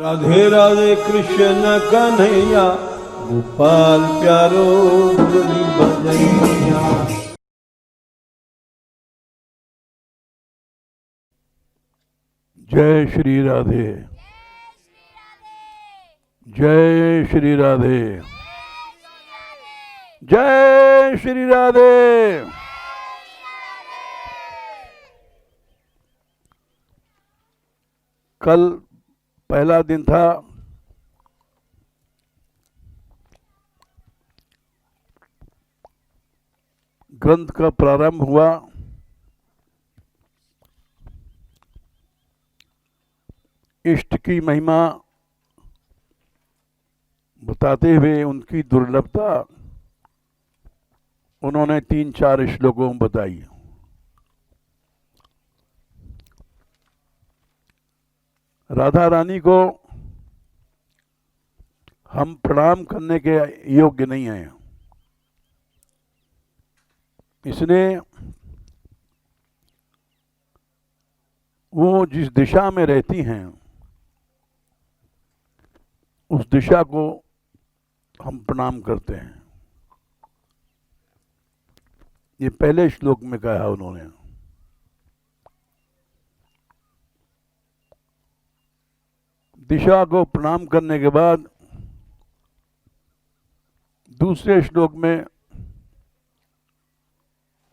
राधे राधे कृष्ण कन्हैया गोपाल प्यारो मुरली बजैया। जय श्री राधे, जय श्री राधे, जय श्री राधे। कल पहला दिन था ग्रंथ का प्रारंभ हुआ। इष्ट की महिमा बताते हुए उनकी दुर्लभता उन्होंने 3-4 श्लोकों में बताई। राधा रानी को हम प्रणाम करने के योग्य नहीं हैं, इसलिए वो जिस दिशा में रहती हैं उस दिशा को हम प्रणाम करते हैं। ये पहले श्लोक में कहा उन्होंने। दिशा को प्रणाम करने के बाद दूसरे श्लोक में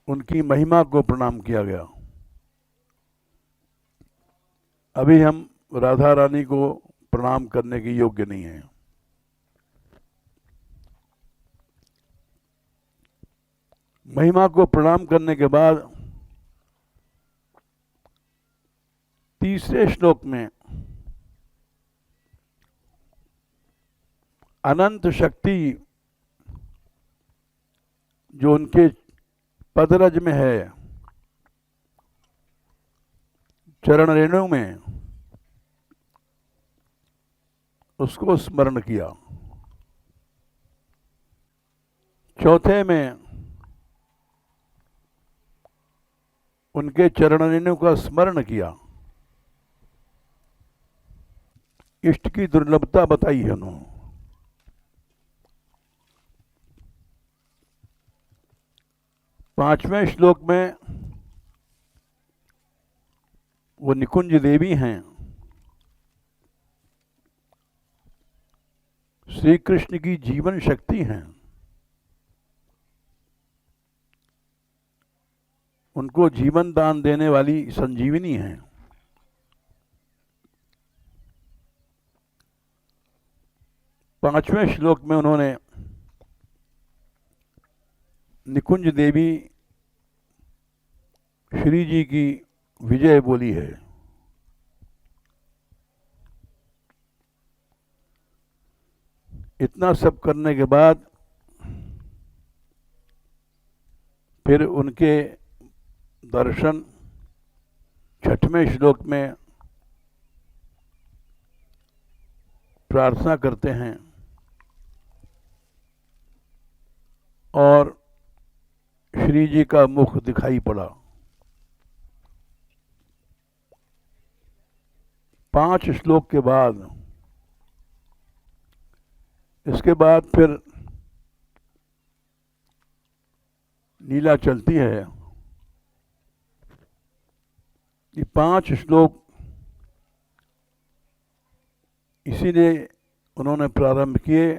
उनकी महिमा को प्रणाम किया गया। अभी हम राधा रानी को प्रणाम करने के योग्य नहीं हैं। महिमा को प्रणाम करने के बाद तीसरे श्लोक में अनंत शक्ति जो उनके पदरज में है, चरण रेणु में, उसको स्मरण किया। चौथे में उनके चरण रेणु का स्मरण किया। इष्ट की दुर्लभता बताई है उन्होंने। पांचवें श्लोक में वो निकुंज देवी हैं, श्री कृष्ण की जीवन शक्ति हैं। उनको जीवन दान देने वाली संजीवनी हैं। पांचवें श्लोक में उन्होंने निकुंज देवी श्री जी की विजय बोली है। इतना सब करने के बाद फिर उनके दर्शन 6वें श्लोक में प्रार्थना करते हैं और श्री जी का मुख दिखाई पड़ा। 5 श्लोक के बाद इसके बाद फिर लीला चलती है। ये 5 श्लोक इसीलिए उन्होंने प्रारंभ किए।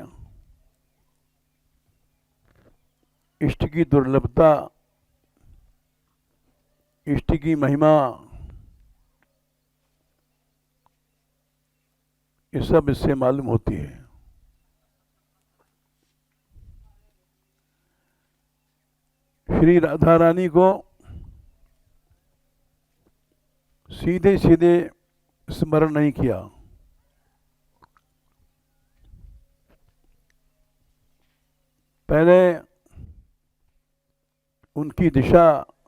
इष्ट की दुर्लभता, इष्ट की महिमा, ये सब इससे मालूम होती है। श्री राधा रानी को सीधे सीधे स्मरण नहीं किया। पहले उनकी दिशा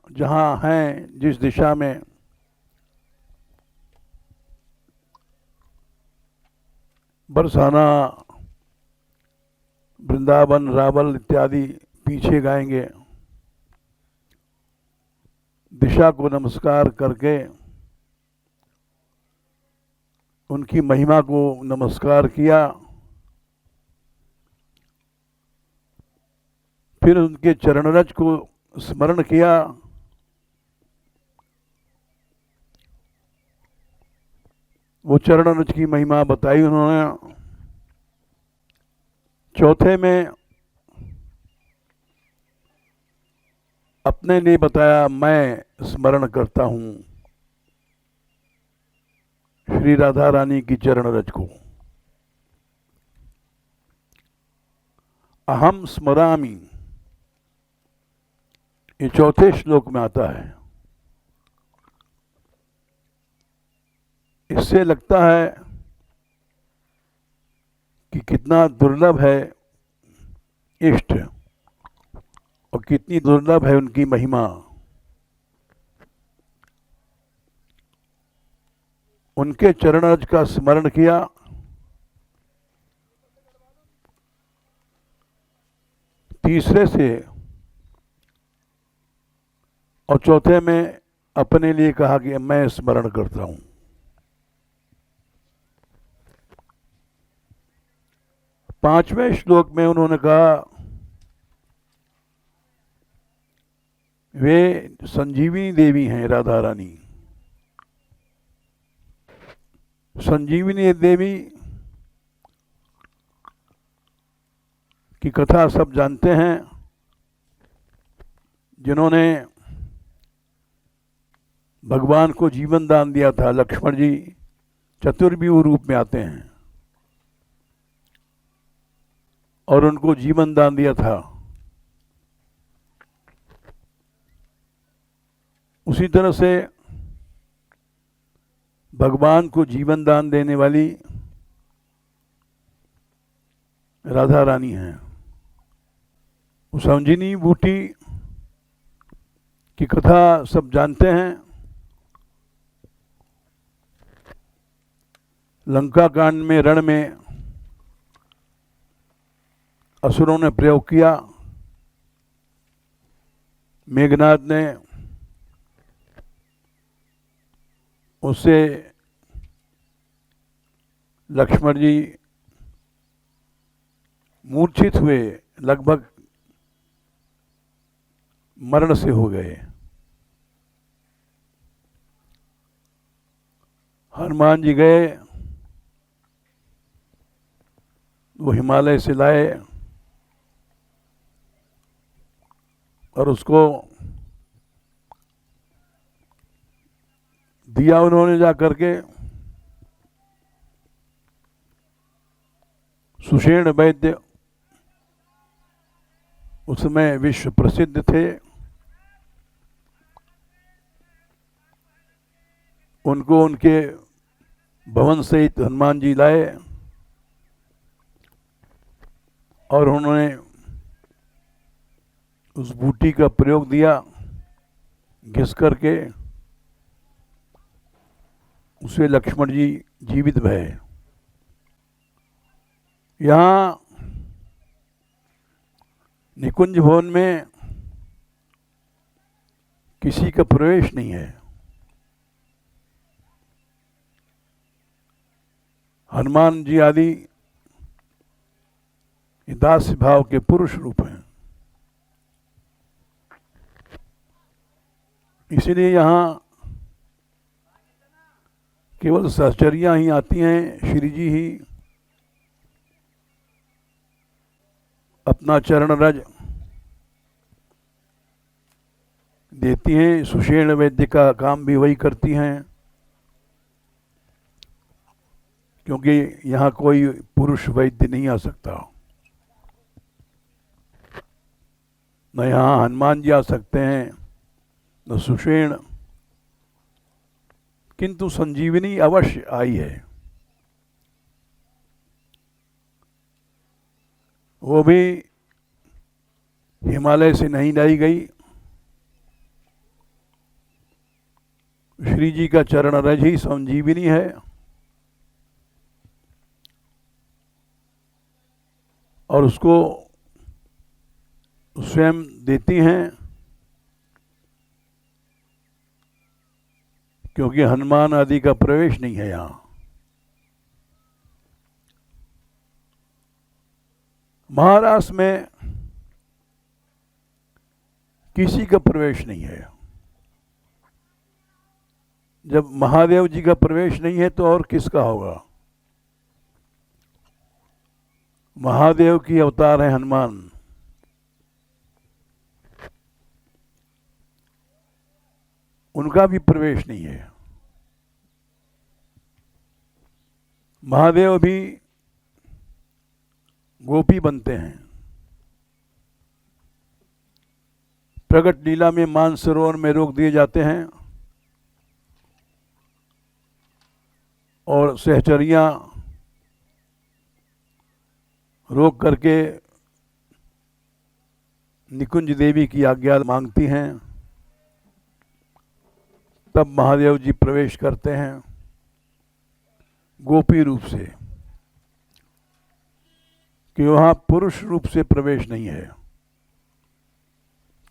जहाँ है, जिस दिशा में बरसाना, वृंदावन, रावल इत्यादि पीछे गाएंगे, दिशा को नमस्कार करके उनकी महिमा को नमस्कार किया, फिर उनके चरणरज को स्मरण किया, वो चरणरज की महिमा बताई उन्होंने। चौथे में अपने लिए बताया, मैं स्मरण करता हूं श्री राधा रानी की चरणरज को। अहम स्मरामि, ये चौथे श्लोक में आता है। इससे लगता है कि कितना दुर्लभ है इष्ट और कितनी दुर्लभ है उनकी महिमा। उनके चरणरज का स्मरण किया, तीसरे से और चौथे में अपने लिए कहा कि मैं स्मरण करता हूं। पांचवें श्लोक में उन्होंने कहा, वे संजीवनी देवी हैं राधा रानी। संजीवनी देवी की कथा सब जानते हैं, जिन्होंने भगवान को जीवन दान दिया था। लक्ष्मण जी चतुर्व्यूह रूप में आते हैं और उनको जीवन दान दिया था। उसी तरह से भगवान को जीवन दान देने वाली राधा रानी हैं। संजीवनी बूटी की कथा सब जानते हैं। लंका कांड में रण में असुरों ने प्रयोग किया। मेघनाद ने उससे लक्ष्मण जी मूर्छित हुए, लगभग मरण से हो गए। हनुमान जी गए, वो हिमालय से लाए और उसको दिया उन्होंने जा करके। सुषेण वैद्य उसमें विश्व प्रसिद्ध थे। उनको उनके भवन सहित हनुमान जी लाए और उन्होंने उस बूटी का प्रयोग दिया, घिस करके उसे लक्ष्मण जी जीवित भये। यहाँ निकुंज भवन में किसी का प्रवेश नहीं है। हनुमान जी आदि दास्य भाव के पुरुष रूप हैं, इसीलिए यहाँ केवल सहचर्या ही आती हैं। श्री जी ही अपना चरण रज देती हैं। सुषेण वैद्य का काम भी वही करती हैं, क्योंकि यहाँ कोई पुरुष वैद्य नहीं आ सकता। न यहाँ हनुमान जी आ सकते हैं, न सुषेण, किंतु संजीवनी अवश्य आई है। वो भी हिमालय से नहीं लाई गई। श्री जी का चरण रज ही संजीवनी है। और उसको स्वयं देती हैं, क्योंकि हनुमान आदि का प्रवेश नहीं है यहाँ। महाराष्ट्र में किसी का प्रवेश नहीं है। जब महादेव जी का प्रवेश नहीं है तो और किसका होगा? महादेव की अवतार है हनुमान। उनका भी प्रवेश नहीं है। महादेव भी गोपी बनते हैं। प्रकट लीला में मानसरोवर में रोक दिए जाते हैं और सहचरियां रोक करके निकुंज देवी की आज्ञा मांगती हैं। तब महादेव जी प्रवेश करते हैं गोपी रूप से, कि वहाँ पुरुष रूप से प्रवेश नहीं है।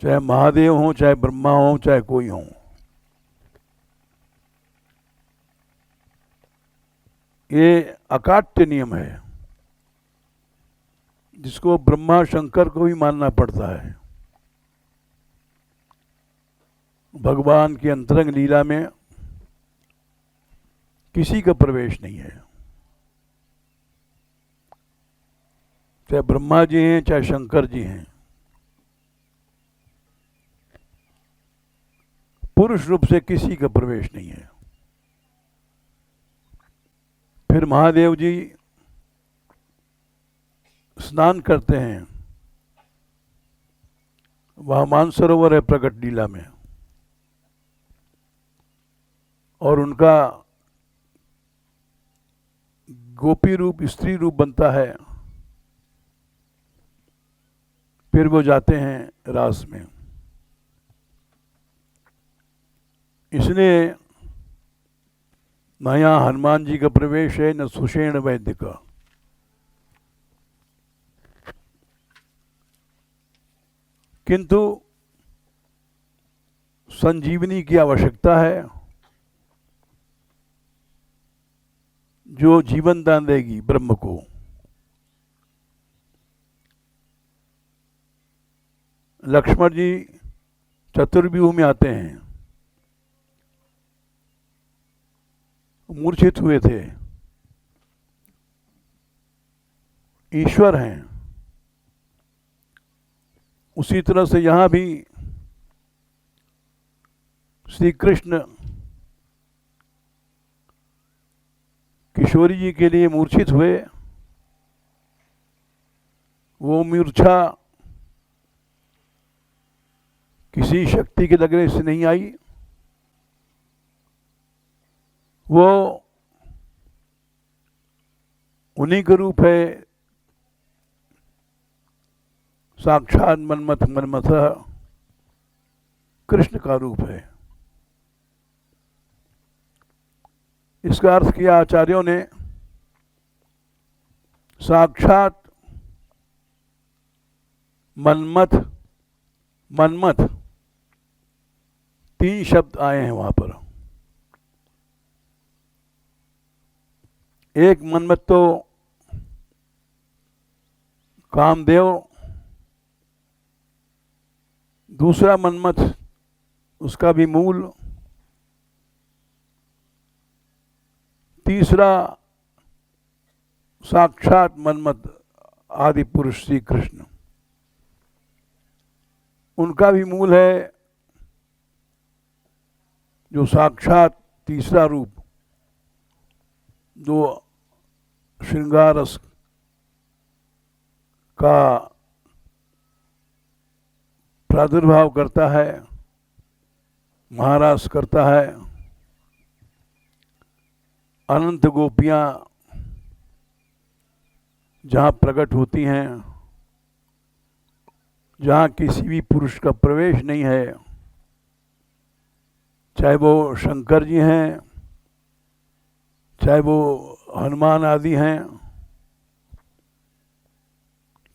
चाहे महादेव हो, चाहे ब्रह्मा हो, चाहे कोई हो। ये अकाट्य नियम है जिसको ब्रह्मा शंकर को भी मानना पड़ता है। भगवान की अंतरंग लीला में किसी का प्रवेश नहीं है। चाहे ब्रह्मा जी हैं, चाहे शंकर जी हैं, पुरुष रूप से किसी का प्रवेश नहीं है। फिर महादेव जी स्नान करते हैं। वहाँ मानसरोवर है प्रकट लीला में, और उनका गोपी रूप स्त्री रूप बनता है। फिर वो जाते हैं रास में। इसलिए न यहाँ हनुमान जी का प्रवेश है, न सुषेण वैद्य का। किंतु संजीवनी की आवश्यकता है जो जीवन दान देगी ब्रह्म को। लक्ष्मण जी चतुर्व्यूह में आते हैं, मूर्छित हुए थे, ईश्वर हैं। उसी तरह से यहाँ भी श्री कृष्ण किशोरी जी के लिए मूर्छित हुए। वो मूर्छा किसी शक्ति के लगने से नहीं आई, वो उन्हीं का रूप है, साक्षात मन्मथ मन्मथ कृष्ण का रूप है। इसका अर्थ किया आचार्यों ने, साक्षात मन्मथ मन्मथ तीन शब्द आए हैं वहां पर। एक मन्मथ तो कामदेव, दूसरा मन्मथ उसका भी मूल, तीसरा साक्षात मन्मथ आदि पुरुष श्री कृष्ण, उनका भी मूल है जो साक्षात तीसरा रूप, जो श्रृंगार रस का प्रादुर्भाव करता है, महारास करता है। अनंत गोपियां जहाँ प्रकट होती हैं, जहाँ किसी भी पुरुष का प्रवेश नहीं है, चाहे वो शंकर जी हैं, चाहे वो हनुमान आदि हैं,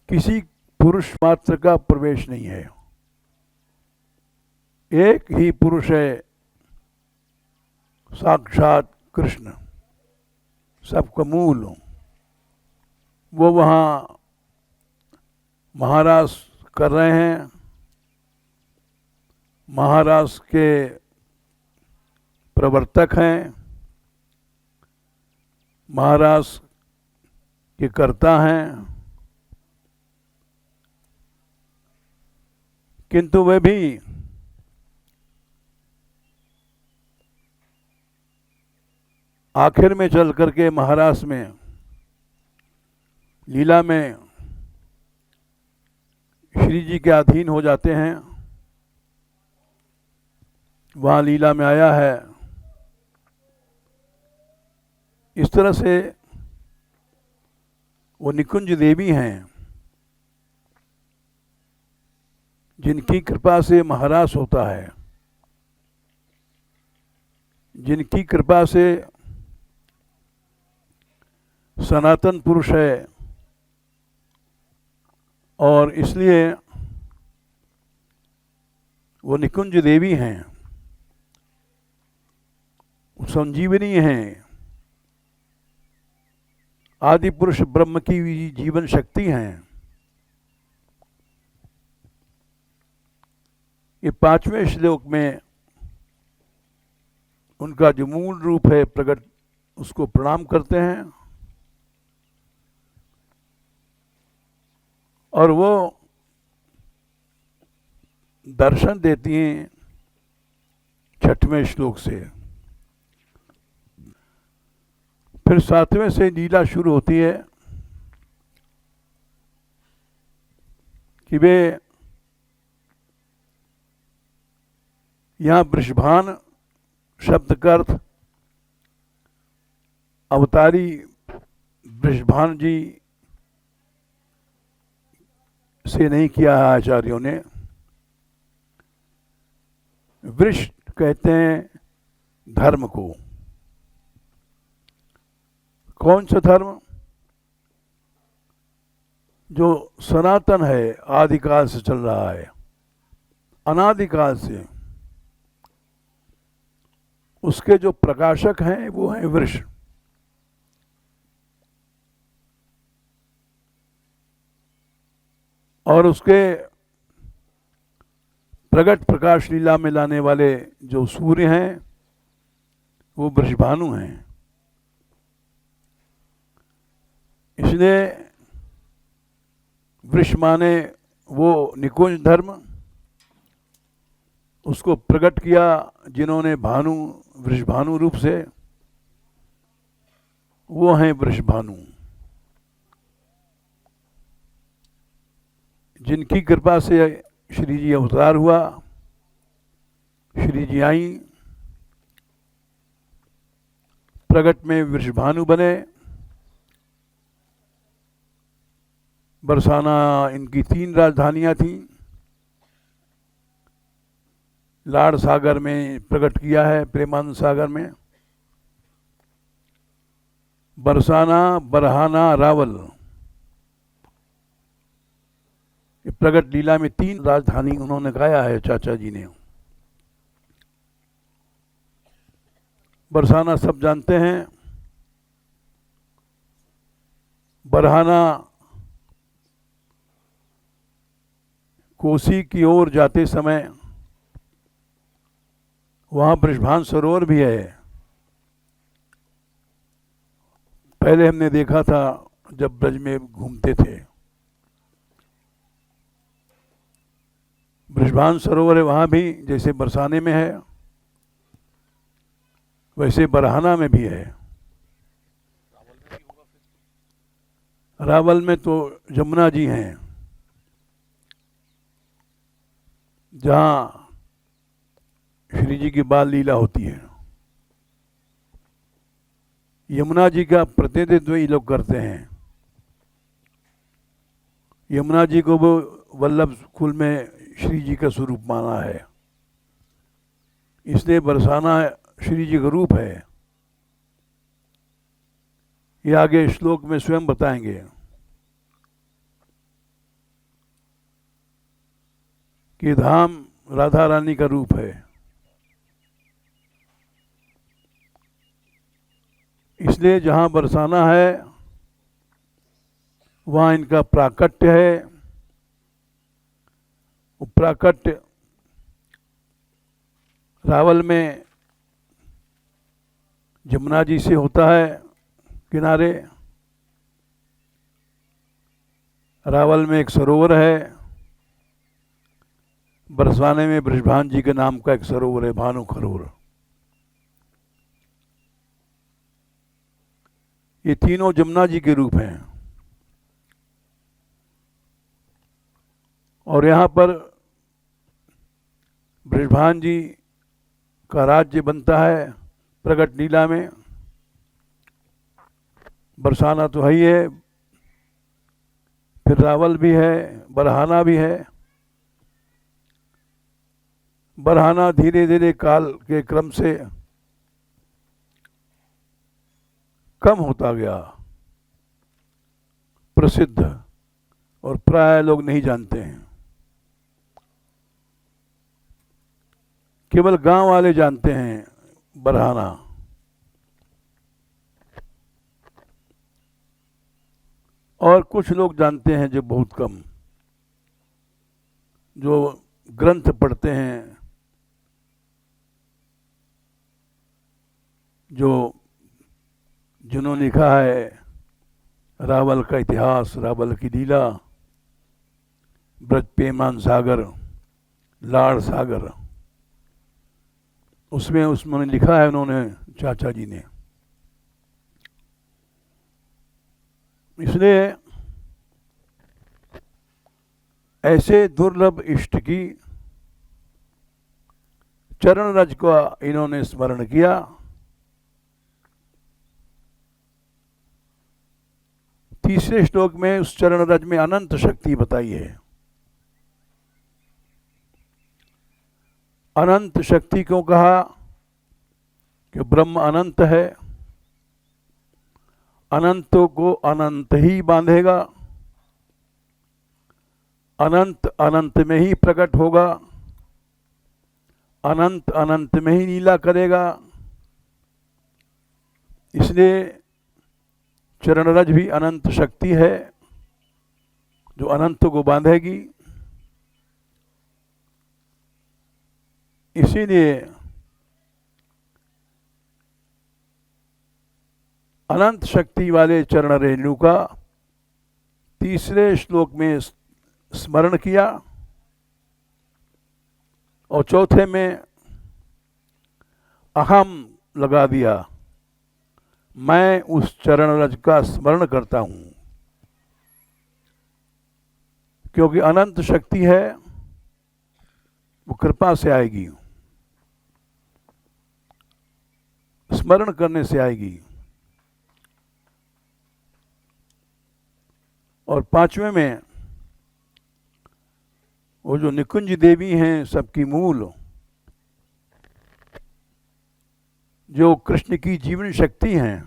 किसी पुरुष मात्र का प्रवेश नहीं है। एक ही पुरुष है, साक्षात कृष्ण, सबका मूल। वो वहाँ महारास कर रहे हैं। महारास के प्रवर्तक हैं, महारास के कर्ता हैं, किंतु वे भी आखिर में चल करके महारास में, लीला में श्री जी के अधीन हो जाते हैं। वहाँ लीला में आया है। इस तरह से वो निकुंज देवी हैं, जिनकी कृपा से महारास होता है, जिनकी कृपा से सनातन पुरुष है। और इसलिए वो निकुंज देवी हैं, संजीवनी हैं, आदि पुरुष ब्रह्म की जीवन शक्ति हैं। ये 5वें श्लोक में उनका जो मूल रूप है प्रकट, उसको प्रणाम करते हैं। और वो दर्शन देती हैं 6वें श्लोक से। फिर 7वें से लीला शुरू होती है कि वे यहाँ वृषभान शब्द का अर्थ अवतारी वृषभान जी से नहीं किया है आचार्यों ने। वृष कहते हैं धर्म को। कौन सा धर्म? जो सनातन है, आदिकाल से चल रहा है, अनादिकाल से। उसके जो प्रकाशक हैं वो हैं वृष। और उसके प्रगट प्रकाश लीला में लाने वाले जो सूर्य हैं वो वृषभानु हैं। इसलिए वृष माने वो निकुंज धर्म, उसको प्रकट किया जिन्होंने भानु, वृषभानु रूप से, वो हैं वृषभानु। जिनकी कृपा से श्री जी अवतार हुआ, श्री जी आई, प्रगट में वृषभानु बने। बरसाना इनकी 3 राजधानियां थीं। लाड़ सागर में प्रकट किया है, प्रेमानंद सागर में। बरसाना, बरहाना, रावल, प्रगट लीला में 3 राजधानी उन्होंने गाया है चाचा जी ने। बरसाना सब जानते हैं। बरहाना कोसी की ओर जाते समय वहाँ वृषभान सरोवर भी है। पहले हमने देखा था जब ब्रज में घूमते थे। वृषभान सरोवर है वहाँ भी, जैसे बरसाने में है वैसे बरहाना में भी है। रावल में तो जमुना जी हैं, जहाँ श्री जी की बाल लीला होती है। यमुना जी का प्रतिनिधित्व ये लोग करते हैं। यमुना जी को वो वल्लभ कुल में श्री जी का स्वरूप माना है, इसलिए बरसाना श्री जी का रूप है। ये आगे श्लोक में स्वयं बताएंगे कि धाम राधा रानी का रूप है। इसलिए जहाँ बरसाना है वहाँ इनका प्राकट्य है, प्राकट्य रावल में जमुना जी से होता है किनारे। रावल में एक सरोवर है, बरसाने में बृषभान जी के नाम का एक सरोवर है, भानु खरोवर। ये तीनों जमुना जी के रूप हैं। और यहाँ पर बृषभान जी का राज्य बनता है प्रगट लीला में। बरसाना तो है ही है, फिर रावल भी है, बरहाना भी है। बरहाना धीरे धीरे काल के क्रम से कम होता गया, प्रसिद्ध, और प्राय लोग नहीं जानते हैं। केवल गांव वाले जानते हैं बरहाना। और कुछ लोग जानते हैं जो बहुत कम, जो ग्रंथ पढ़ते हैं, जिन्होंने लिखा है रावल का इतिहास, रावल की लीला, ब्रज पेमान सागर, लाड़ सागर, उसमें लिखा है उन्होंने, चाचा जी ने। इसलिए ऐसे दुर्लभ इष्ट की चरण रज का इन्होंने स्मरण किया। तीसरे श्लोक में उस चरण रज में अनंत शक्ति बताई है। अनंत शक्ति क्यों कहा? कि ब्रह्म अनंत है, अनंतों को अनंत ही बांधेगा, अनंत अनंत में ही प्रकट होगा, अनंत अनंत में ही लीला करेगा। इसलिए चरण रज भी अनंत शक्ति है जो अनंत को बांधेगी। इसीलिए अनंत शक्ति वाले चरण रेणु का तीसरे श्लोक में स्मरण किया और चौथे में अहम लगा दिया, मैं उस चरण रज का स्मरण करता हूं। क्योंकि अनंत शक्ति है, वो कृपा से आएगी, स्मरण करने से आएगी। और पांचवें में वो जो निकुंज देवी हैं, सबकी मूल, जो कृष्ण की जीवन शक्ति हैं,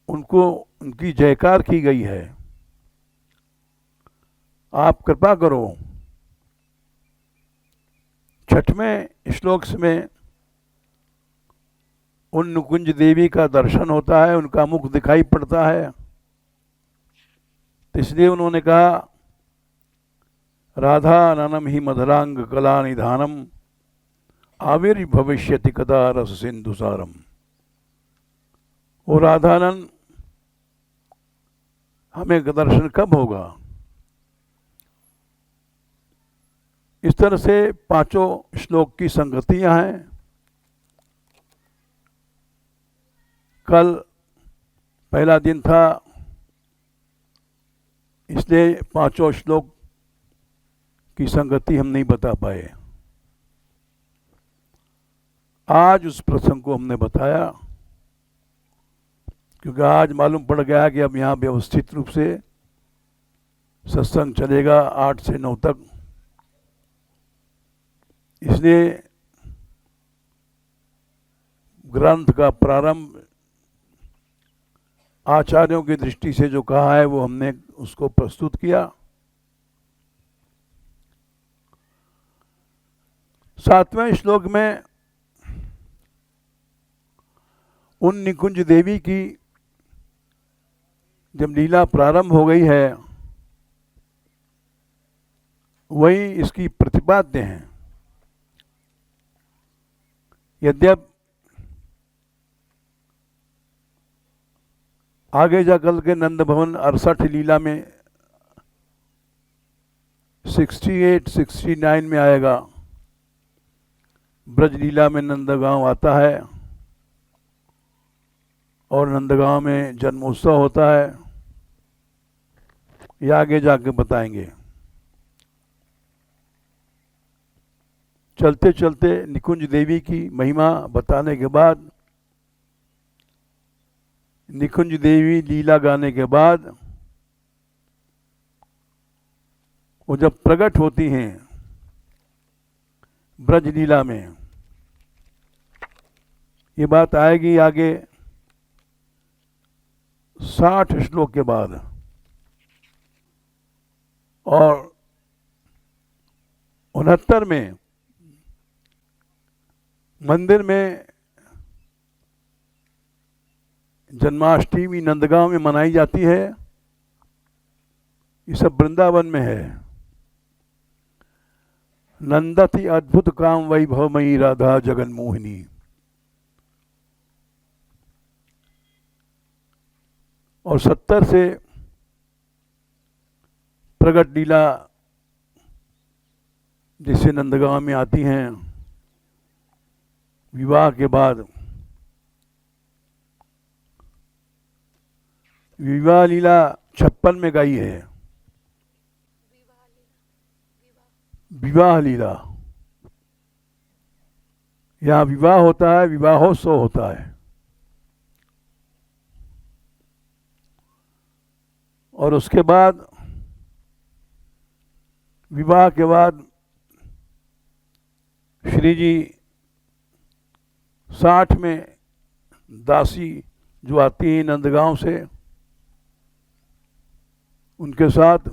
उनको उनकी जयकार की गई है। आप कृपा करो। छठवें श्लोक में उन निकुंज देवी का दर्शन होता है, उनका मुख दिखाई पड़ता है। तो इसलिए उन्होंने कहा, राधा ननम ही मधुरांग कला निधानम आविर्भविष्यति कदा रस सिंधुसारम। वो राधानन हमें दर्शन कब होगा? इस तरह से पांचों श्लोक की संगतियां हैं। कल पहला दिन था, इसलिए पांचों श्लोक की संगति हम नहीं बता पाए। आज उस प्रसंग को हमने बताया, क्योंकि आज मालूम पड़ गया कि अब यहाँ व्यवस्थित रूप से सत्संग चलेगा 8 से 9 तक। इसलिए ग्रंथ का प्रारंभ आचार्यों की दृष्टि से जो कहा है वो हमने उसको प्रस्तुत किया। 7वें श्लोक में उन निकुंज देवी की जब लीला प्रारंभ हो गई है, वही इसकी प्रतिपाद्य हैं। यद्यप आगे जाकर के नंद भवन 68 लीला में 68, 69 में आएगा, ब्रज लीला में नंदगांव आता है और नंदगांव में जन्मोत्सव होता है। ये आगे जाके बताएंगे। चलते चलते निकुंज देवी की महिमा बताने के बाद, निकुंज देवी लीला गाने के बाद वो जब प्रकट होती हैं ब्रज लीला में, ये बात आएगी आगे 60 श्लोक के बाद। और 69 में मंदिर में जन्माष्टमी नंदगांव में मनाई जाती है। ये सब वृंदावन में है। नंदति अद्भुत काम वैभवमयी राधा जगन मोहिनी। और 70 से प्रगट लीला जिससे नंदगांव में आती हैं विवाह के बाद। विवाह लीला 56 में गाई है। विवाह लीला, यहाँ विवाह होता है, विवाहोत्सव होता है। और उसके बाद विवाह के बाद श्री जी 60 में दासी जो आती हैं नंदगांव से, उनके साथ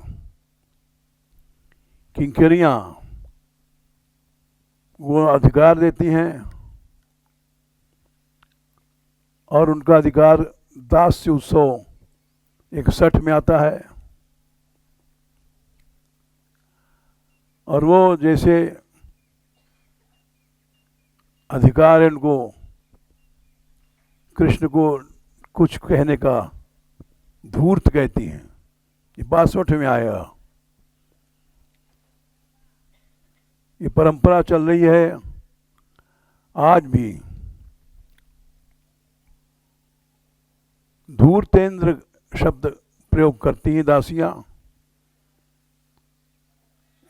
किंकरियाँ वो अधिकार देती हैं और उनका अधिकार दास्य उत्सव 61 में आता है। और वो जैसे अधिकार है उनको कृष्ण को कुछ कहने का धूर्त कहती हैं। ये 62 में आएगा। ये परंपरा चल रही है आज भी। धूर्तेंद्र शब्द प्रयोग करती हैं दासियां,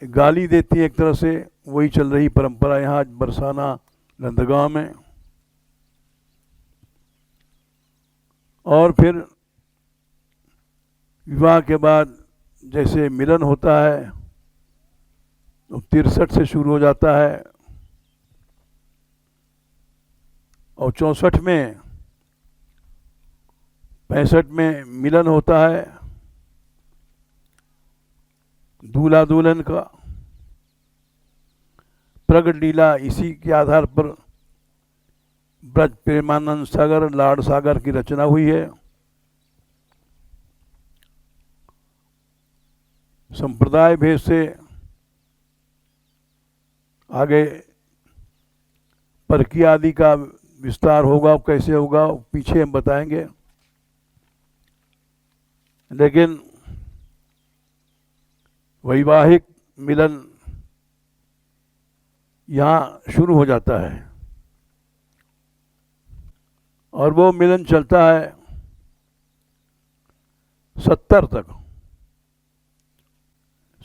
गाली देती है एक तरह से। वही चल रही परंपरा यहाँ बरसाना नंदगांव में। और फिर विवाह के बाद जैसे मिलन होता है तो 63 से शुरू हो जाता है और 64 में 65 में मिलन होता है दूल्हा दुल्हन का। प्रगट लीला इसी के आधार पर ब्रज प्रेमानंद सागर लाड सागर की रचना हुई है। संप्रदाय भेद से आगे परकी आदि का विस्तार होगा, कैसे होगा पीछे हम बताएंगे। लेकिन वैवाहिक मिलन यहाँ शुरू हो जाता है और वो मिलन चलता है 70 तक।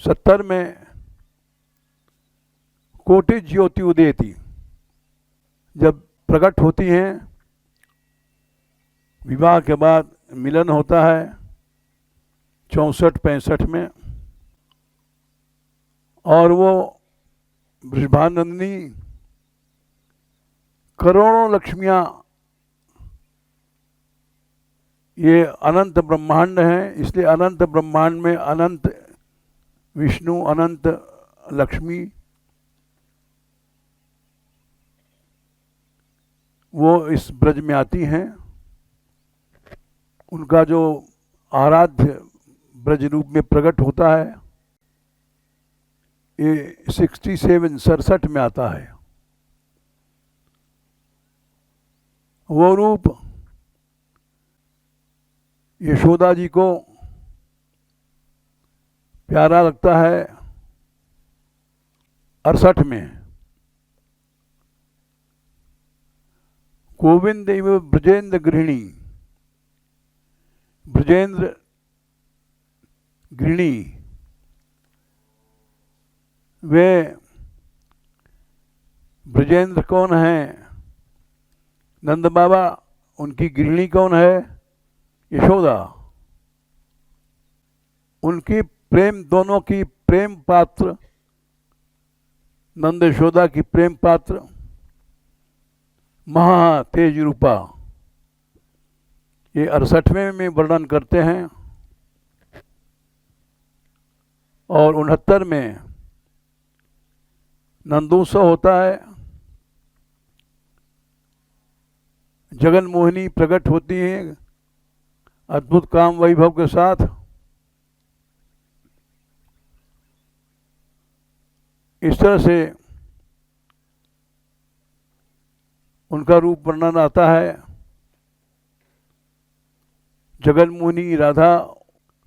70 में कोटि ज्योति उदेति जब प्रकट होती हैं, विवाह के बाद मिलन होता है 64-65 में। और वो वृषभानंदिनी करोड़ों लक्ष्मियां, ये अनंत ब्रह्मांड हैं, इसलिए अनंत ब्रह्मांड में अनंत विष्णु, अनंत लक्ष्मी, वो इस ब्रज में आती हैं। उनका जो आराध्य ब्रज रूप में प्रकट होता है ये 67 में आता है। वो रूप यशोदा जी को प्यारा लगता है 68 में। गोविंद एवं ब्रजेंद्र गृहिणी, ब्रजेंद्र गृहिणी, वे ब्रजेंद्र कौन हैं? नंद बाबा। उनकी गृहिणी कौन है? यशोदा। उनकी प्रेम, दोनों की प्रेम पात्र, नंद यशोदा की प्रेम पात्र महा तेज रूपा, ये 68वें में वर्णन करते हैं। और 69 में नंदोत्सव होता है। जगन मोहिनी प्रकट होती हैं अद्भुत काम वैभव के साथ। इस तरह से उनका रूप वर्णन आता है। जगन मोहिनी राधा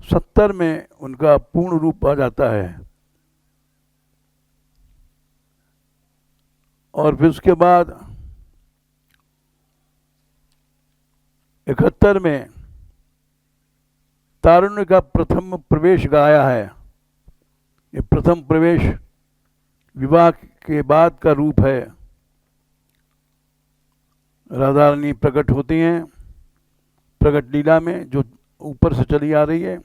70 में उनका पूर्ण रूप आ जाता है। और फिर उसके बाद 71 में तारुण्य का प्रथम प्रवेश गाया है। ये प्रथम प्रवेश विवाह के बाद का रूप है। राधा रानी प्रकट होती हैं प्रकट लीला में, जो ऊपर से चली आ रही है।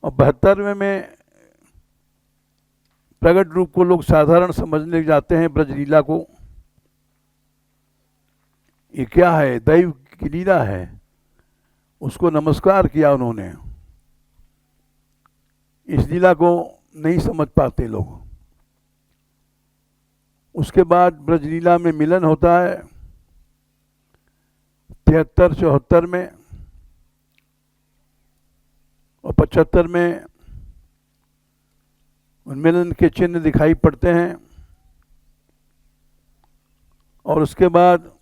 और 72वें में प्रकट रूप को लोग साधारण समझने जाते हैं। ब्रज लीला को ये क्या है? दैव की लीला है। उसको नमस्कार किया उन्होंने। इस लीला को नहीं समझ पाते लोग। उसके बाद ब्रज लीला में मिलन होता है 73-74 में। और 75 में उन्मिलन के चिन्ह दिखाई पड़ते हैं। और उसके बाद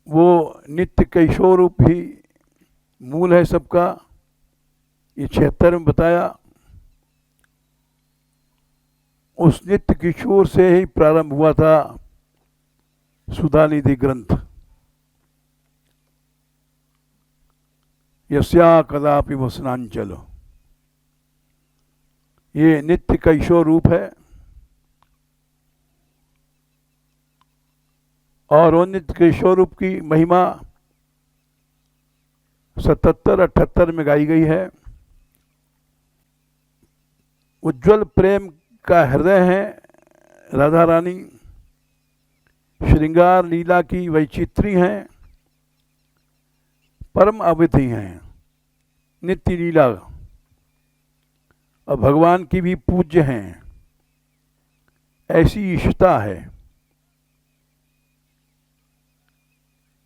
वो नित्य कैशोर रूप ही मूल है सबका। ये 76 में बताया। उस नित्य किशोर से ही प्रारंभ हुआ था सुधानिधि ग्रंथ। यस्या कदापि वसनांचल, ये नित्य कैशोर रूप है। और वो नित्य कैशोर रूप की महिमा 77-78 में गाई गई है। उज्जवल प्रेम का हृदय है राधा रानी। श्रृंगार लीला की वैचित्री हैं, परम अवधि हैं। नित्य लीला और भगवान की भी पूज्य हैं, ऐसी इष्टता है।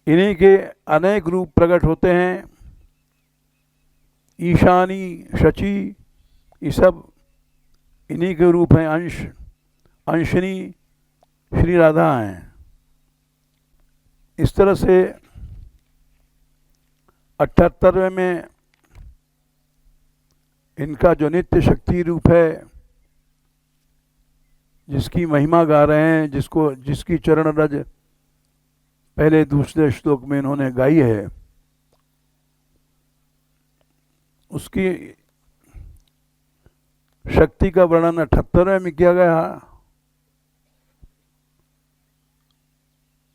इन्हीं के अनेक रूप प्रकट होते हैं। ईशानी, शची, ये सब इन्हीं के रूप हैं। अंशनी श्री राधा हैं। इस तरह से 78वें में इनका जो नित्य शक्ति रूप है, जिसकी महिमा गा रहे हैं, जिसकी चरण रज पहले दूसरे श्लोक में इन्होंने गाई है, उसकी शक्ति का वर्णन 78वें में किया गया।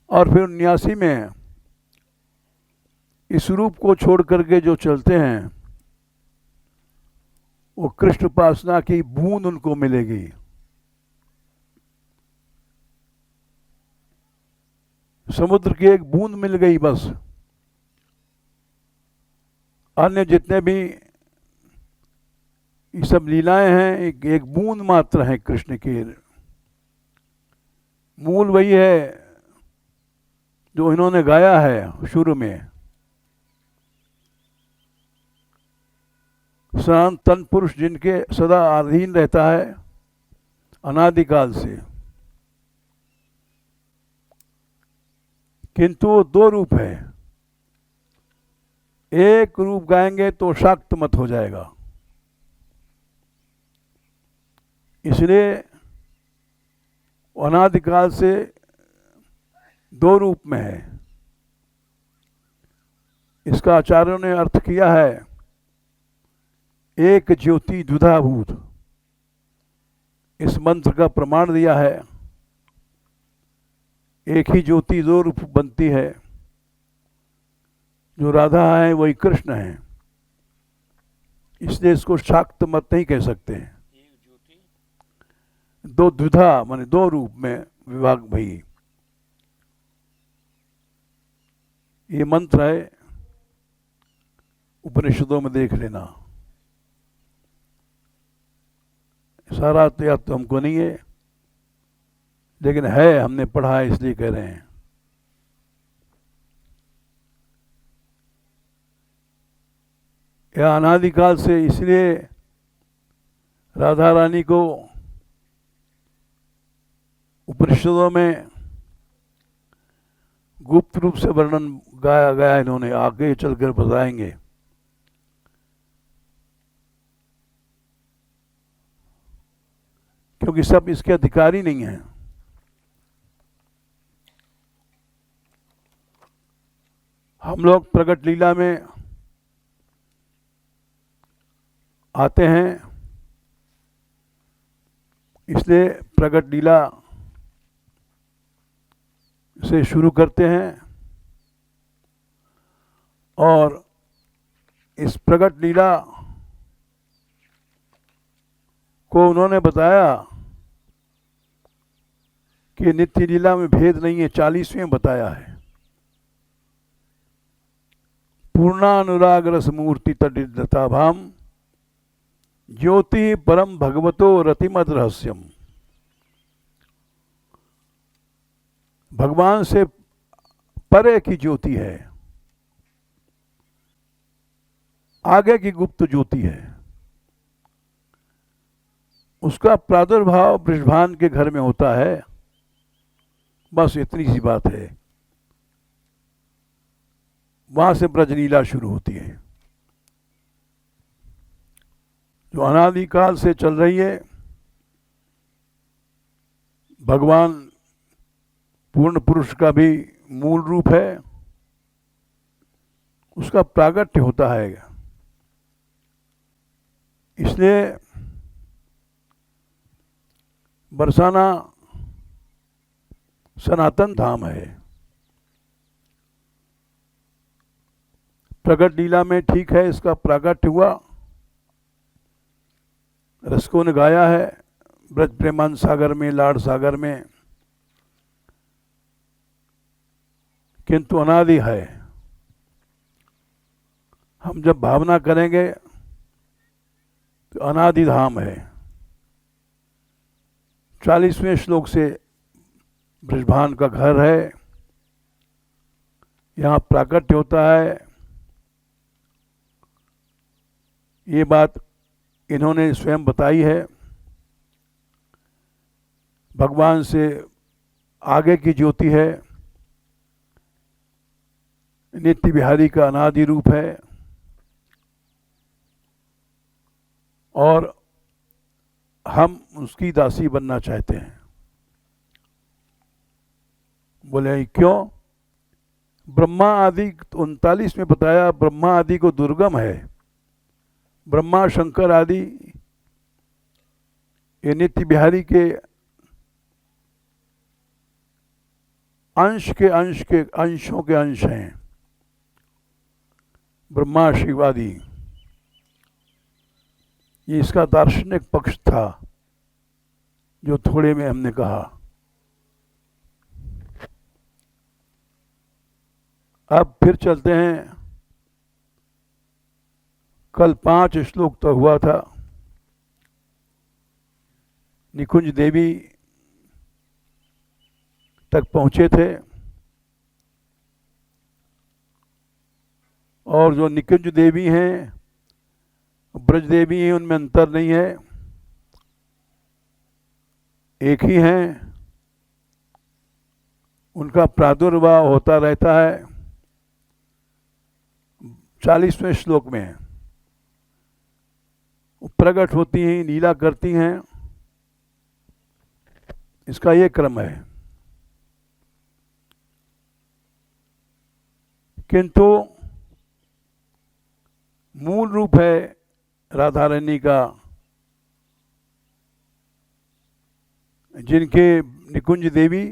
और फिर 79 में इस रूप को छोड़ करके जो चलते हैं, वो कृष्ण उपासना की बूंद उनको मिलेगी। समुद्र की एक बूंद मिल गई बस। अन्य जितने भी ये सब लीलाएं हैं, एक बूंद मात्र है कृष्ण की। मूल वही है जो इन्होंने गाया है शुरू में। सनातन पुरुष जिनके सदा अधीन रहता है अनादिकाल से, किंतु वो दो रूप है। एक रूप गाएंगे तो शाक्त मत हो जाएगा, इसलिए अनादिकाल से दो रूप में है। इसका आचार्यों ने अर्थ किया है एक ज्योति द्विधाभूत। इस मंत्र का प्रमाण दिया है एक ही ज्योति दो रूप बनती है। जो राधा है वही कृष्ण है, इसलिए इसको शाक्त मत नहीं कह सकते हैं। दो द्विधा माने दो रूप में विभाग भई। ये मंत्र है, उपनिषदों में देख लेना। सारा तो याद तो हमको नहीं है, लेकिन है, हमने पढ़ा है इसलिए कह रहे हैं। यह अनादिकाल से, इसलिए राधा रानी को उपनिषदों में गुप्त रूप से वर्णन गाया गया। इन्होंने आगे चलकर बताएंगे। क्योंकि सब इसके अधिकारी नहीं हैं। हम लोग प्रकट लीला में आते हैं, इसलिए प्रकट लीला से शुरू करते हैं। और इस प्रकट लीला को उन्होंने बताया कि नित्य लीला में भेद नहीं है, 40वें बताया है। पूर्णानुराग रस मूर्ति तडिता भाम ज्योति परम भगवतो रतिमद रहस्यम। भगवान से परे की ज्योति है, आगे की गुप्त ज्योति है। उसका प्रादुर्भाव बृषभान के घर में होता है, बस इतनी सी बात है। वहां से ब्रजलीला शुरू होती है, जो अनादिकाल से चल रही है। भगवान पूर्ण पुरुष का भी मूल रूप है, उसका प्रागट्य होता है। इसलिए बरसाना सनातन धाम है। प्रकट लीला में ठीक है इसका प्रागट्य हुआ, रसकों ने गाया है ब्रज प्रेमान सागर में, लाड सागर में, किंतु अनादि है। हम जब भावना करेंगे तो अनादि धाम है। 40वें श्लोक से बृषभान का घर है, यहाँ प्राकट्य होता है। ये बात इन्होंने स्वयं बताई है। भगवान से आगे की ज्योति है, नित्य बिहारी का अनादि रूप है। और हम उसकी दासी बनना चाहते हैं। बोले क्यों? ब्रह्मा आदि 39 में बताया, ब्रह्मा आदि को दुर्गम है। ब्रह्मा शंकर आदि ये नित्य बिहारी के अंशों के अंश हैं। ब्रह्मा शिव आदि, ये इसका दार्शनिक पक्ष था जो थोड़े में हमने कहा। अब फिर चलते हैं। कल 5 श्लोक तो हुआ था। निकुंज देवी तक पहुंचे थे, और जो निकुंज देवी हैं ब्रज देवी हैं, उनमें अंतर नहीं है, एक ही हैं। उनका प्रादुर्भाव होता रहता है। 40वें श्लोक में प्रकट होती हैं, लीला करती हैं, इसका ये क्रम है। किंतु मूल रूप है राधा रानी का, जिनके निकुंज देवी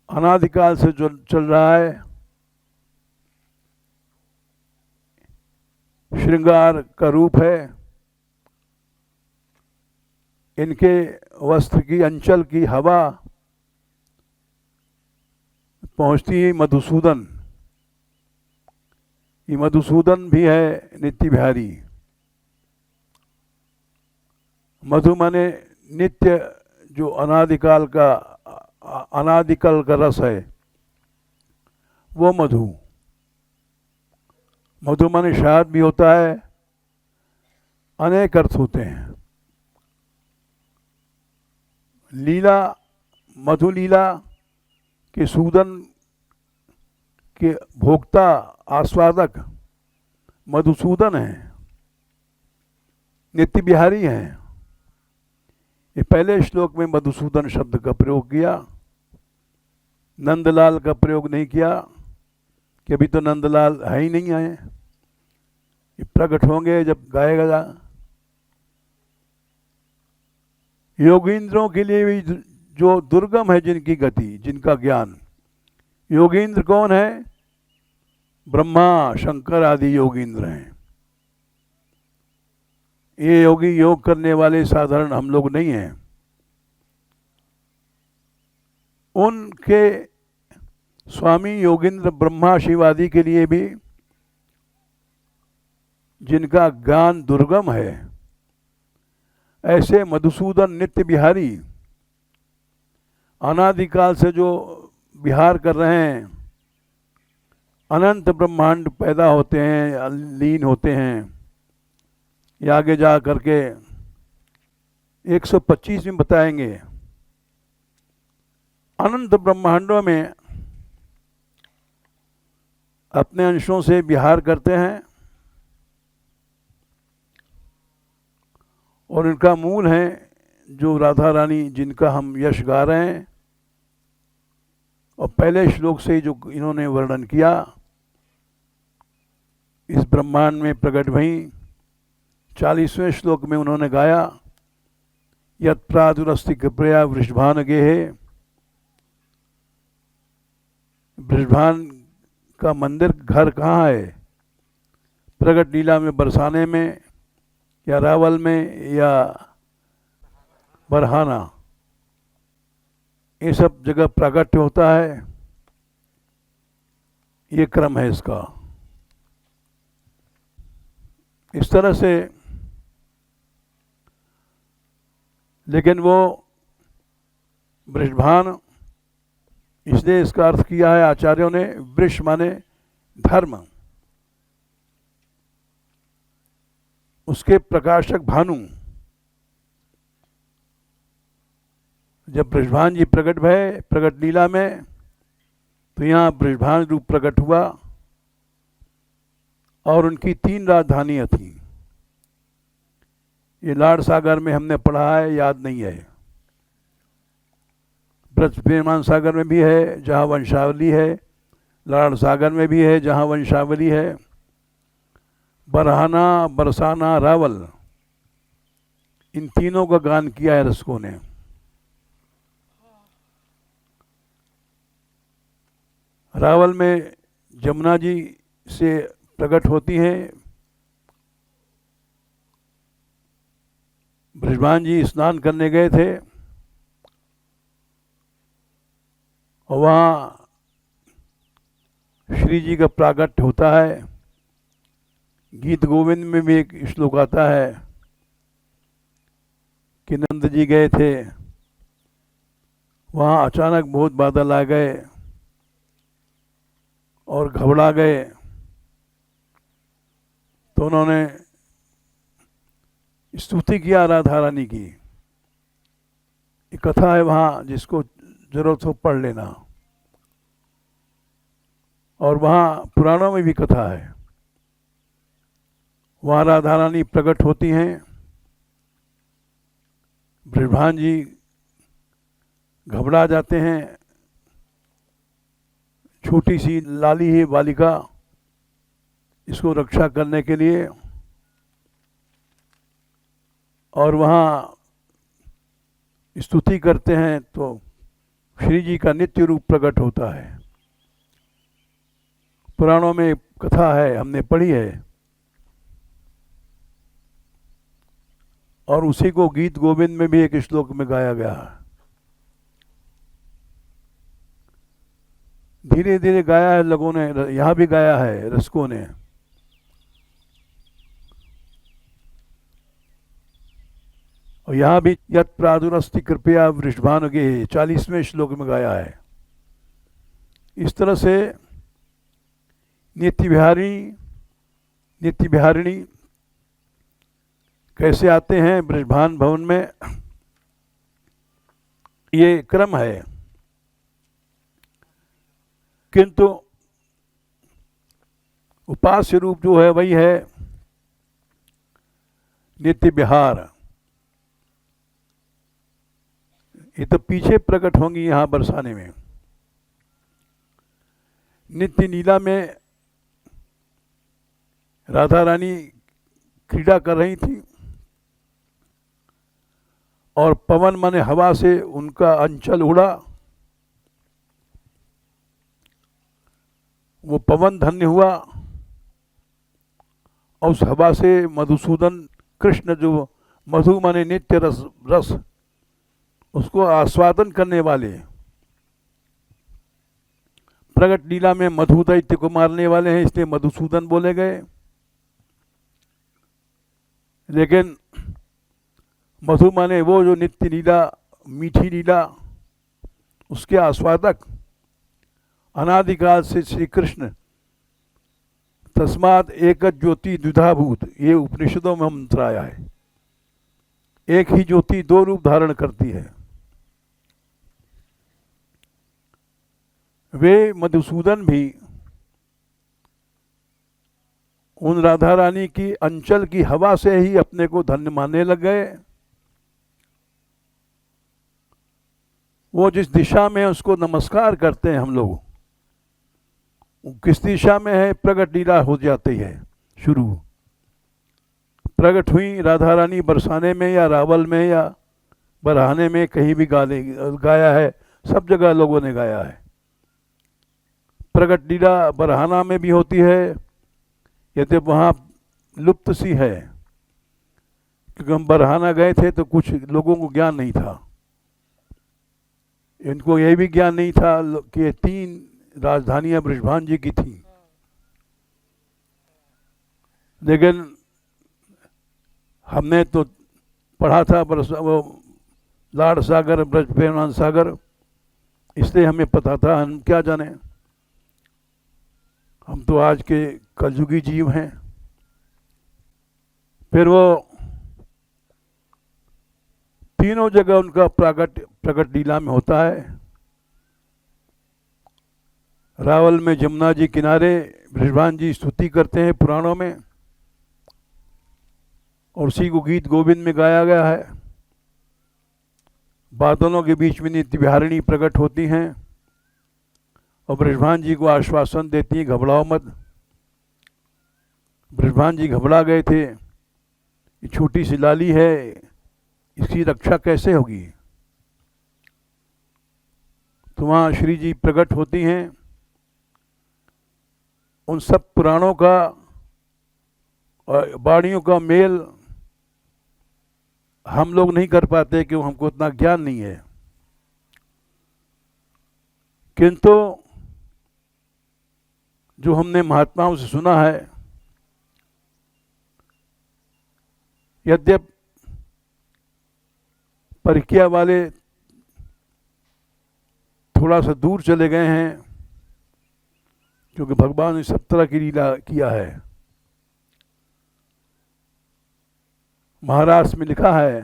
अनादिकाल से जो चल रहा है, श्रृंगार का रूप है। इनके वस्त्र की अंचल की हवा पहुंचती है मधुसूदन। ये मधुसूदन भी है नित्य बिहारी। मधु माने नित्य, जो अनादिकाल का रस है, वो मधु। मधु माने शहद भी होता है, अनेक अर्थ होते हैं। लीला, मधु लीला के सूदन के भोक्ता, आस्वादक मधुसूदन हैं, नित्य बिहारी हैं। ये पहले श्लोक में मधुसूदन शब्द का प्रयोग किया, नंदलाल का प्रयोग नहीं किया, कि अभी तो नंदलाल है ही नहीं आए, ये प्रकट होंगे जब गाएगा। योगींद्रों के लिए भी जो दुर्गम है जिनकी गति, जिनका ज्ञान। योगींद्र कौन है? ब्रह्मा शंकर आदि योगींद्र हैं। ये योगी योग करने वाले साधारण हम लोग नहीं हैं। उनके स्वामी योगींद्र ब्रह्मा शिव आदि के लिए भी, जिनका ज्ञान दुर्गम है, ऐसे मधुसूदन नित्य बिहारी अनादिकाल से जो विहार कर रहे हैं, अनंत ब्रह्मांड पैदा होते हैं, लीन होते हैं। ये आगे जा करके 125 में बताएंगे। अनंत ब्रह्मांडों में अपने अंशों से विहार करते हैं, और इनका मूल है जो राधा रानी, जिनका हम यश गा रहे हैं। और पहले श्लोक से जो इन्होंने वर्णन किया, इस ब्रह्मांड में प्रकट भई, 40वें श्लोक में उन्होंने गाया, यत् प्रादुरस्ति कृपया वृषभान गेहे। वृषभान का मंदिर, घर कहाँ है? प्रकट लीला में बरसाने में, या रावल में, या बरहाना, ये सब जगह प्राकट्य होता है। ये क्रम है इसका। इस तरह से, लेकिन वो वृषभान, इसलिए इसका अर्थ किया है आचार्यों ने, वृष माने धर्म, उसके प्रकाशक भानु। जब बृषभान जी प्रकट भय प्रकट लीला में, तो यहाँ बृषभान रूप प्रकट हुआ, और उनकी 3 राजधानियाँ थीं। ये लाड सागर में हमने पढ़ा है, याद नहीं है। ब्रजमान सागर में भी है जहाँ वंशावली है, लाड सागर में भी है जहाँ वंशावली है। बरहाना, बरसाना, रावल, इन तीनों का गान किया है रसिकों ने। रावल में जमुना जी से प्रकट होती हैं। बृषभान जी स्नान करने गए थे, और वहाँ श्री जी का प्राकट्य होता है। गीत गोविंद में भी एक श्लोक आता है कि नंद जी गए थे, वहाँ अचानक बहुत बादल आ गए और घबरा गए। तो उन्होंने स्तुति किया राधा रानी की। एक कथा है वहाँ, जिसको जरूरत हो पढ़ लेना। और वहाँ पुराणों में भी कथा है। वहाँ राधा रानी प्रकट होती हैं। बृषभान जी घबरा जाते हैं। छोटी सी लाली है बालिका, इसको रक्षा करने के लिए। और वहाँ स्तुति करते हैं तो श्री जी का नित्य रूप प्रकट होता है। पुराणों में कथा है, हमने पढ़ी है। और उसी को गीत गोविंद में भी एक श्लोक में गाया गया है। धीरे धीरे गाया है लोगों ने, यहाँ भी गाया है रसिकों ने। और यहाँ भी यत् प्रादुरस्ति कृपया वृषभानुगे 40वें श्लोक में गाया है। इस तरह से नित्य बिहारिणी कैसे आते हैं बृषभान भवन में, ये क्रम है। किंतु उपास्य रूप जो है वही है नित्य बिहार। ये तो पीछे प्रकट होंगी यहाँ बरसाने में। नित्य लीला में राधा रानी क्रीड़ा कर रही थी और पवन माने हवा से उनका अंचल उड़ा। वो पवन धन्य हुआ और उस हवा से मधुसूदन कृष्ण, जो मधु माने नित्य रस उसको आस्वादन करने वाले, प्रगट लीला में मधु दैत्य को मारने वाले हैं, इसलिए मधुसूदन बोले गए। लेकिन मधु माने वो जो नित्य लीला, मीठी लीला, उसके आस्वादक अनादिकाल से श्री कृष्ण। तस्मात् एक ज्योति द्विधा भूत, ये उपनिषदों में मंत्र आया है। एक ही ज्योति दो रूप धारण करती है। वे मधुसूदन भी उन राधा रानी की अंचल की हवा से ही अपने को धन्य मानने लग गए। वो जिस दिशा में उसको नमस्कार करते हैं हम लोग, किस दिशा में है, प्रगट लीला हो जाती है शुरू। प्रगट हुई राधा रानी बरसाने में या रावल में या बरहाने में, कहीं भी गाया है, सब जगह लोगों ने गाया है। प्रगट लीला बरहाना में भी होती है, यदि वहाँ लुप्त सी है, क्योंकि हम बरहाना गए थे तो कुछ लोगों को ज्ञान नहीं था। इनको यह भी ज्ञान नहीं था कि 3 राजधानियां बृषभान जी की थी। लेकिन हमने तो पढ़ा था वो लाड सागर, ब्रज प्रेमानंद सागर, इसलिए हमें पता था। हम क्या जाने, हम तो आज के कलयुगी जीव हैं। फिर वो तीनों जगह उनका प्रकट लीला में होता है। रावल में जमुना जी किनारे बृषभान जी स्तुति करते हैं पुराणों में, और उसी को गीत गोविंद में गाया गया है। बादलों के बीच में नित्य बिहारिणी प्रकट होती हैं और बृषभान जी को आश्वासन देती हैं, घबराओ मत। बृषभान जी घबरा गए थे, ये छोटी सी लाली है, इसकी रक्षा कैसे होगी। तो वहाँ श्री जी प्रकट होती हैं। उन सब पुराणों का और वाणियों का मेल हम लोग नहीं कर पाते, क्यों, हमको उतना ज्ञान नहीं है। किंतु जो हमने महात्माओं से सुना है, यद्यप परिक्रिया वाले थोड़ा सा दूर चले गए हैं, क्योंकि भगवान ने सब तरह की लीला किया है, महाराष्ट्र में लिखा है,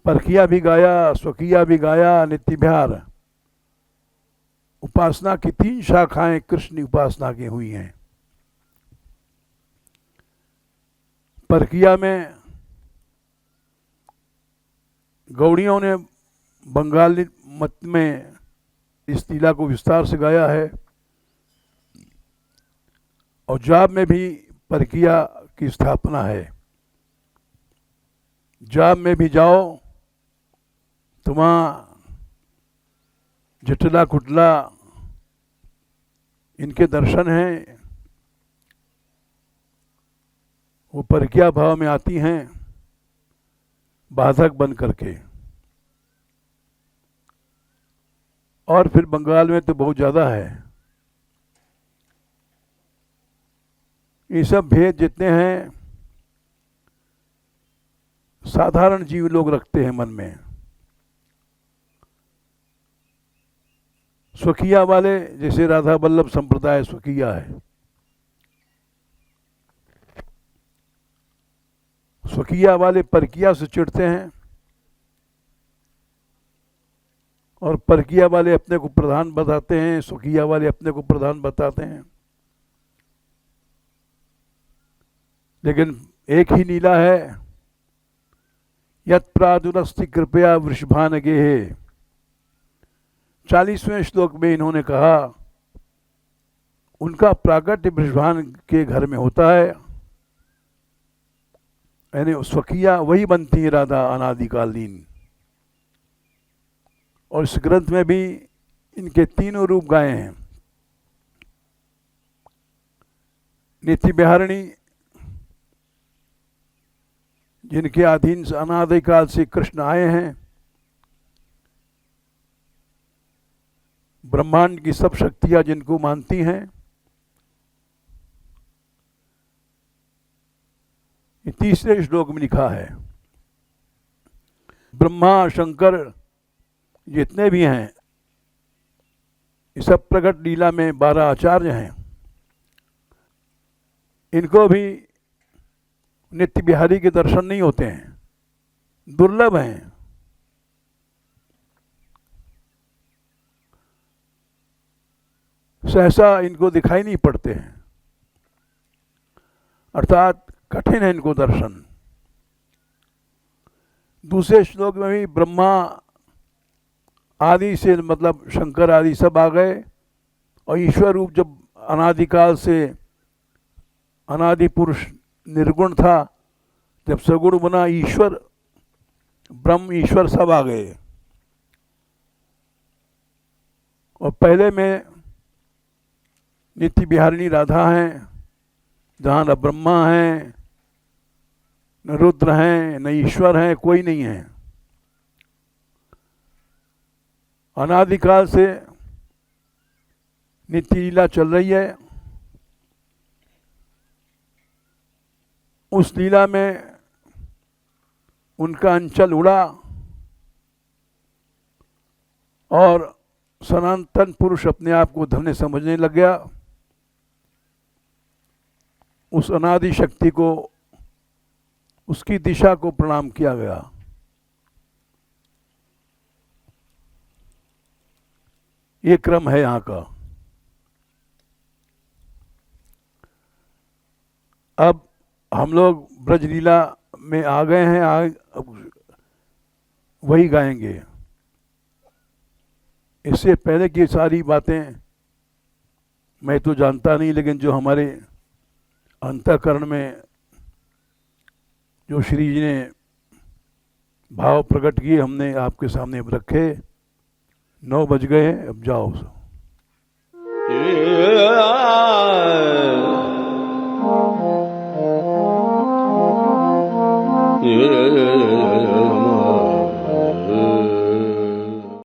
परकिया भी गाया, स्वकीया भी गाया, नित्य बिहार। उपासना की 3 शाखाएं कृष्ण उपासना की हुई हैं। परकिया में गौड़ियों ने बंगाली मत में इस लीला को विस्तार से गाया है, और जाप में भी परकिया की स्थापना है। जाप में भी जाओ तो वहाँ जटला कुटला इनके दर्शन हैं, वो परकिया भाव में आती हैं बाधक बन करके। और फिर बंगाल में तो बहुत ज़्यादा है। ये सब भेद जितने हैं साधारण जीव लोग रखते हैं मन में। स्वकीया वाले, जैसे राधा वल्लभ संप्रदाय स्वकीया है, स्वकीया वाले परकिया से चिढ़ते हैं, और परकिया वाले अपने को प्रधान बताते हैं, स्वकीया वाले अपने को प्रधान बताते हैं। लेकिन एक ही लीला है। यत् प्रादुरस्ति कृपया वृषभान गेहे, 40वें श्लोक में इन्होंने कहा उनका प्राकट्य वृषभान के घर में होता है। यानी स्वकीया वही बनती है राधा अनादिकालीन। और इस ग्रंथ में भी इनके 3 रूप गाए हैं। नित्य बिहारिणी, जिनके अधीन अनादिकाल से कृष्ण आए हैं, ब्रह्मांड की सब शक्तियां जिनको मानती हैं। ये 3रे श्लोक में लिखा है, ब्रह्मा शंकर जितने भी हैं ये सब प्रकट लीला में 12 आचार्य हैं। इनको भी नित्य बिहारी के दर्शन नहीं होते हैं, दुर्लभ हैं। सहसा इनको दिखाई नहीं पड़ते हैं, अर्थात कठिन है इनको दर्शन। दूसरे श्लोक में भी ब्रह्मा आदि से, मतलब शंकर आदि सब आ गए, और ईश्वर रूप जब अनादिकाल से अनादि पुरुष निर्गुण था, जब सगुण बना ईश्वर, ब्रह्म ईश्वर सब आ गए। और पहले में नित्य बिहारिणी राधा हैं, जहाँ न ब्रह्मा हैं, न रुद्र हैं, न ईश्वर हैं, कोई नहीं है। अनादिकाल से नित्य लीला चल रही है। उस लीला में उनका अंचल उड़ा, और सनातन पुरुष अपने आप को धन्य समझने लग गया। उस अनादि शक्ति को, उसकी दिशा को प्रणाम किया गया। ये क्रम है यहाँ का। अब हम लोग ब्रजलीला में आ गए हैं, अब वही गाएंगे। इससे पहले की सारी बातें मैं तो जानता नहीं, लेकिन जो हमारे अंतःकरण में जो श्री जी ने भाव प्रकट किए, हमने आपके सामने रखे। 9 बज गए हैं, अब जाओ।